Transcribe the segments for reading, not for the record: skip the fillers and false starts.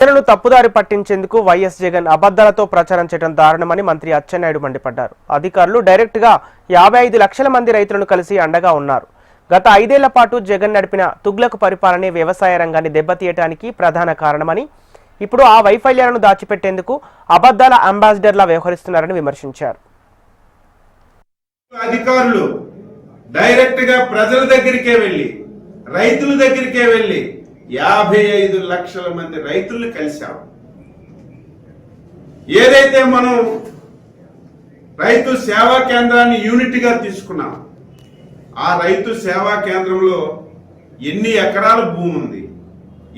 ప్రజలను తప్పుదారి పట్టించేందుకు వైఎస్ జగన్ అబద్ధాలతో ప్రచారం చేయడం దారుణమని మంత్రి అచ్చెన్నాయుడు మండిపడ్డారు. అధికారులు డైరెక్ట్ గా 55 లక్షల మంది రైతులను కలిసి అండగా ఉన్నారు. గత 5 ఏళ్ల పాటు జగన్ నడిపిన తుగ్లక్ పరిపాలనే వ్యవసాయ రంగాన్ని దెబ్బతీయడానికి ప్రధాన కారణమని, ఇప్పుడు ఆ వైఫల్యాలను దాచిపెట్టేందుకు అబద్ధాల అంబాసిడర్లా వ్యవహరిస్తున్నారని విమర్శించారు. అధికారులు డైరెక్ట్ గా ప్రజల దగ్గరికే వెళ్లి, రైతుల దగ్గరికే వెళ్లి 55 లక్షల మంది రైతుల్ని కలిశాం. ఏదైతే మనం రైతు సేవా కేంద్రాన్ని యూనిట్ గా తీసుకున్నాం, ఆ రైతు సేవా కేంద్రంలో ఎన్ని ఎకరాల భూమి ఉంది,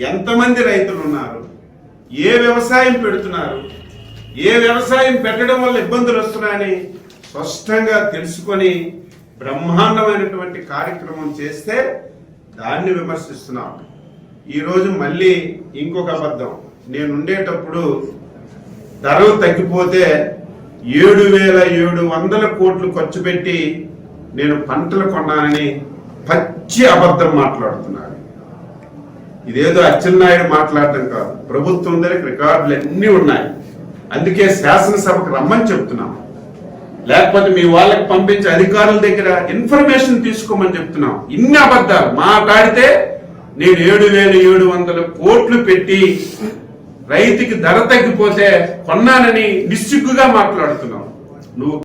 ఎంతమంది రైతులు ఉన్నారు, ఏ వ్యవసాయం పెడుతున్నారు, ఏ వ్యవసాయం పెట్టడం వల్ల ఇబ్బందులు వస్తున్నాయని స్పష్టంగా తెలుసుకొని బ్రహ్మాండమైనటువంటి కార్యక్రమం చేస్తే దాన్ని విమర్శిస్తున్నాం. ఈరోజు మళ్ళీ ఇంకొక అబద్ధం. నేను ఉండేటప్పుడు ధరలు తగ్గిపోతే 7,700 కోట్లు ఖర్చు పెట్టి నేను పంటలు కొన్నానని పచ్చి అబద్ధం మాట్లాడుతున్నాను. ఇదేదో అచ్చెన్నాయుడు మాట్లాడటం కాదు, ప్రభుత్వం దగ్గర రికార్డులు అన్నీ ఉన్నాయి. అందుకే శాసనసభకు రమ్మని చెప్తున్నాం. లేకపోతే మీ వాళ్ళకి పంపించే అధికారుల దగ్గర ఇన్ఫర్మేషన్ తీసుకోమని చెప్తున్నాం. ఇన్ని అబద్ధాలు మాట్లాడితే నేను 7,700 కోట్లు పెట్టి రైతుకి ధర తగ్గిపోతే కొన్నానని నిస్సిగ్గుగా మాట్లాడుతున్నావు. నువ్వు